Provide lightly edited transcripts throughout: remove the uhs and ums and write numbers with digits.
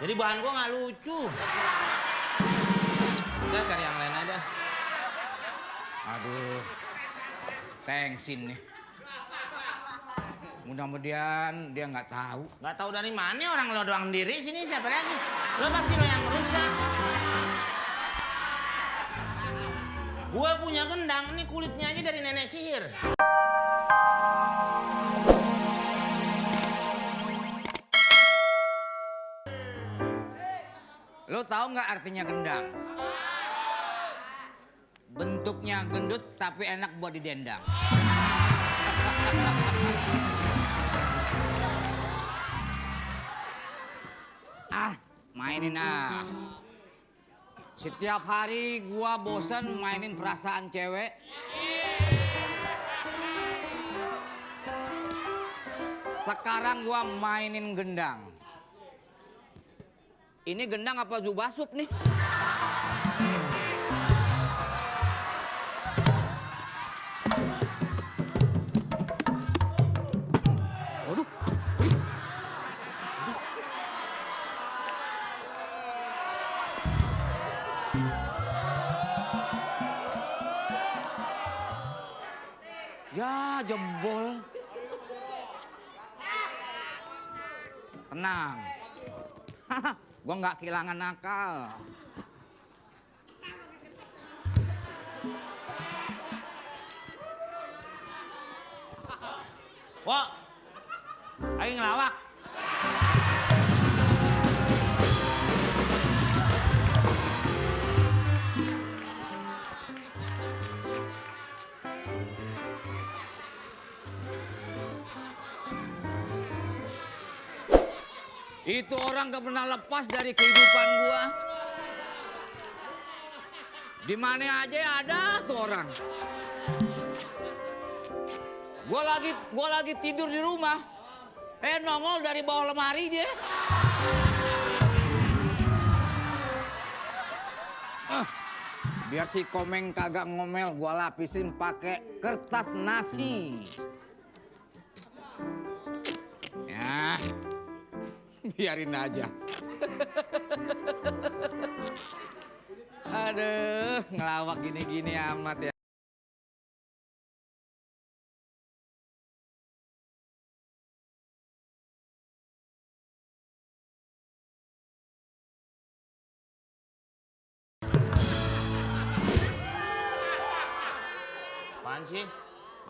Jadi bahan gua nggak lucu. Udah cari yang lain aja. Aduh, thanksin nih. Mudah-mudahan dia nggak tahu. Nggak tahu dari mana orang lo doang sendiri sini siapa lagi? Lo pasti lo yang rusak. Gua punya gendang, ini kulitnya aja dari nenek sihir. Lo tahu nggak artinya gendang? Bentuknya gendut tapi enak buat didendang. Mainin ah. Setiap hari gua bosen mainin perasaan cewek. Sekarang gua mainin gendang. Ini gendang apa Zubasup nih? Waduh. Ya jebol. Tenang. Gua nggak kehilangan akal. Wah, ayo ngelawak. Itu orang gak pernah lepas dari kehidupan gua. Di mana aja ada tuh orang. Gua lagi tidur di rumah. Nongol dari bawah lemari dia. Biar si Komeng kagak ngomel, gua lapisin pakai kertas nasi. Ya. Biarin aja. Aduh, ngelawak gini-gini amat ya.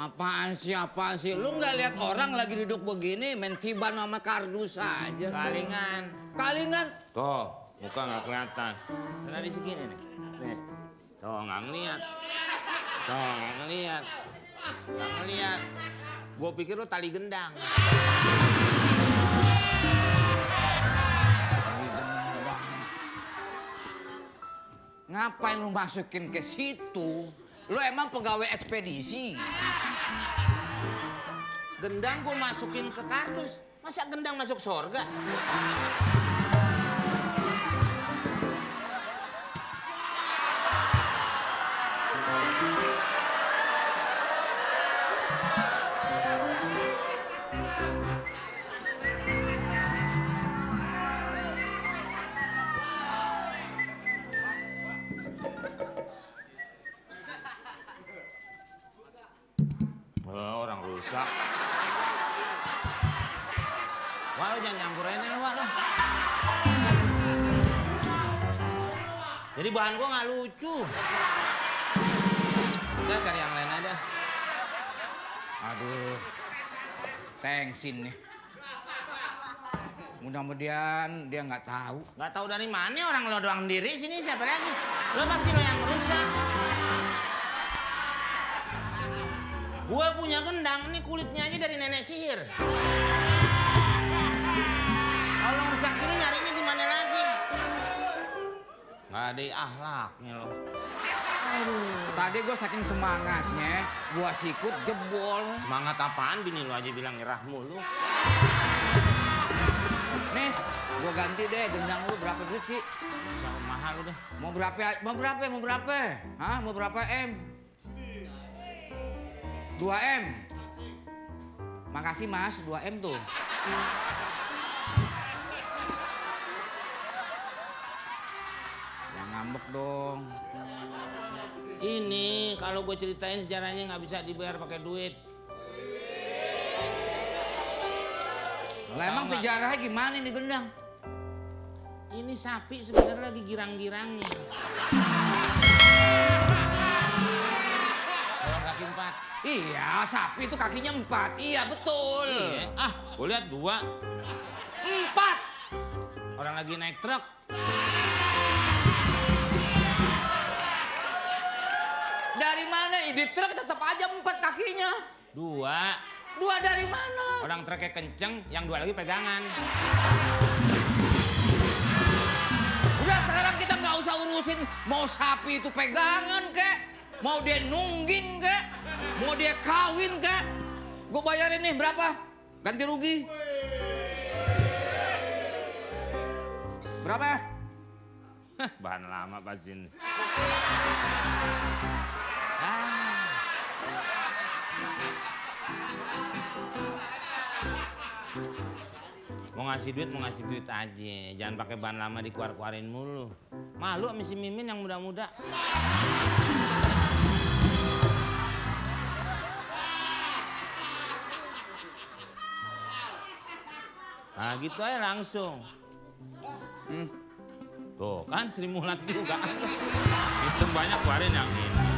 Apaan sih? Apaan sih? Lu nggak lihat orang lagi duduk begini main tiban sama kardus aja. Kalingan. Tuh, muka nggak kelihatan. Karena di segini nih. Nih. Tuh, nggak ngeliat. Nggak ngeliat. Gua pikir lu tali gendang. Ngapain lu masukin ke situ? Lu emang pegawai ekspedisi? Gendang gua masukin ke kardus. Masa gendang masuk surga? Orang rusak. Wah, lu jangan nyampur ini lu, Wak. Jadi bahan gua nggak lucu. Udah cari yang lain aja. Aduh, thanksin nih. Mudah-mudahan dia nggak tahu. Nggak tahu dari mana orang lo doang sendiri sini siapa lagi? Lo pasti lo yang rusak. Gua punya gendang, ini kulitnya aja dari nenek sihir. Kalau rusak gini nyarinya di mana lagi? Nggak ada akhlaknya lo. Tadi gue saking semangatnya, gue sikut jebol. Semangat apaan bini lo aja bilang nyerah mulu. Nih, gue ganti deh gendang lu berapa duit sih? Bisa mahal udah. Mau berapa? Hah? Mau berapa M? 2M. Makasih mas, 2M tuh. ngambek dong. Ini kalau gue ceritain sejarahnya nggak bisa dibayar pakai duit. Lah emang Tahu nggak? sejarahnya gimana nih Gendang? Ini sapi sebenarnya lagi girang-girangnya. Orang kaki 4. Iya, sapi itu kakinya 4. Iya, betul. Iya. Ah, gue lihat 2. 4. Orang lagi naik truk. Dari mana? Di truk tetap aja 4 kakinya. 2. 2 dari mana? Orang truknya kenceng, yang 2 lagi pegangan. Udah sekarang kita nggak usah urusin mau sapi itu pegangan kek, mau dia nungging kek, mau dia kawin kek. Gue bayarin nih berapa? Ganti rugi. Berapa? Bahan lama pasti ini. Mau ngasih duit aja. Jangan pakai bahan lama dikeluar-keluarin mulu. Malu sama si Mimin yang muda-muda. Nah gitu aja langsung. Tuh kan Sri Mulat juga. Hitung banyak keluarin yang ini.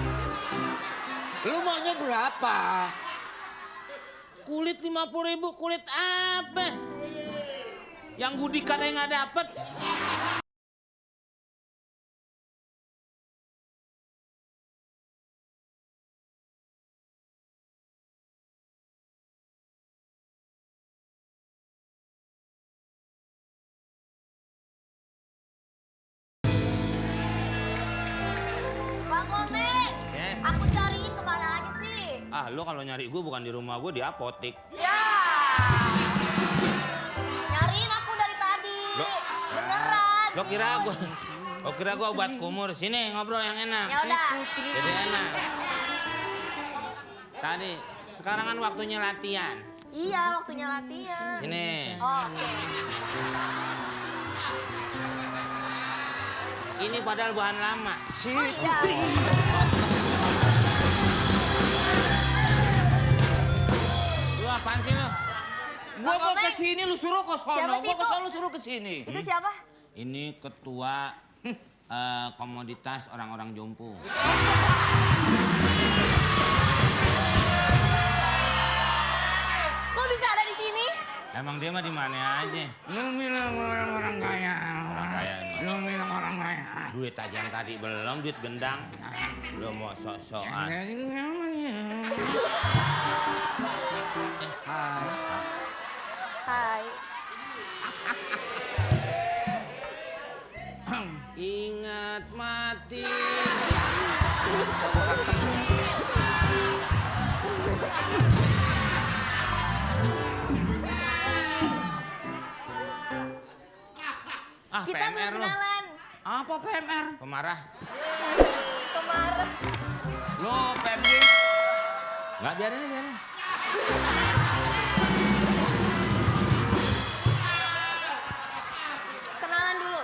Lu maunya berapa? Kulit 50.000, kulit apa? Yang Budi katanya nggak dapet. Bang Komeng, Ya. aku cariin kemana aja sih? Ah, lu kalau nyari gue bukan di rumah gue, di apotik. Ya, nyariin aku dari tadi. Beneran. Lo kira gue obat kumur. Sini ngobrol yang enak. Ya udah. Jadi enak. Tadi, sekarang kan waktunya latihan. Iya, waktunya latihan. Sini. Oke. Ini padahal bahan lama. Oh iya. Lu apaan sih lu? Gua mau Komeng. kesini, lu suruh ke sono. Siapa sih Gua ke itu? sono, suruh kesini. Itu siapa? Ini ketua komoditas orang-orang jompo. Kok bisa ada di sini? Emang dia mah di mana aja? Lu bilang orang kaya. Orang kaya emang. Lu bilang orang kaya. Duit aja yang tadi belum, duit gendang. Lu mau sok-sokan. Hai. Ingat mati. Ah, Kita belum PMR lu. kenalan. Apa PMR? Pemarah. Pemarah. Lu PMG. Nggak, biarin. Kenalan dulu.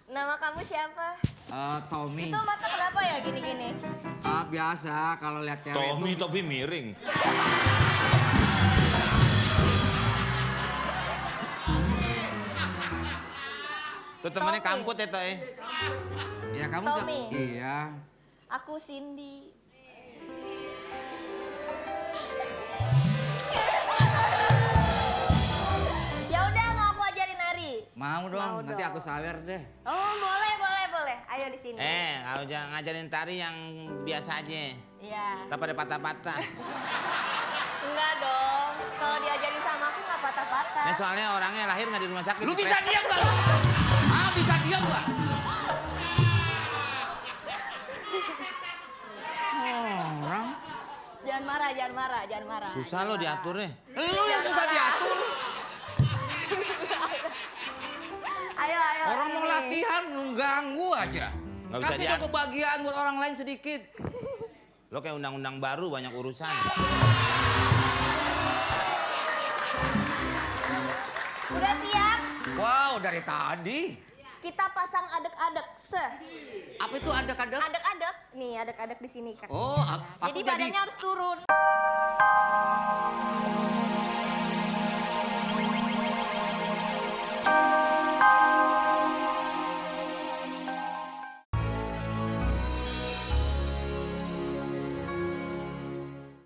Nama kamu siapa? Tommy. Itu mata kenapa ya gini-gini? Biasa kalau lihat cewek Tommy itu. tapi miring. Tuh temennya Tommy. kamput ya, Toh. Ya kamu Tommy. Iya. Aku Cindy. Ya udah, mau aku ajarin nari. Mau dong, Mau nanti dong. aku sawer deh. Oh, boleh. Ayo di sini. Kalau jangan ngajarin tari yang biasa aja. Iya. Tak pada patah-patah. Enggak dong. Kalau diajarin sama aku nggak patah-patah. Nah, soalnya orangnya lahir nggak di rumah sakit. Lu di bisa pres- diam gak lu? Bisa diam gak? Orang Jangan marah. Susah lo diaturnya. lu yang susah diatur. Ayo. Orang mau sini. latihan lu ganggu aja. Nggak bisa Kasih diatur. dong kebahagiaan buat orang lain sedikit. Lo kayak undang-undang baru banyak urusan. Udah siap? Wow, dari tadi. Kita pasang adek-adek. Apa itu adek-adek? Adek-adek. Nih, adek-adek di sini kan. Oh, aku Jadi jadi badannya harus turun.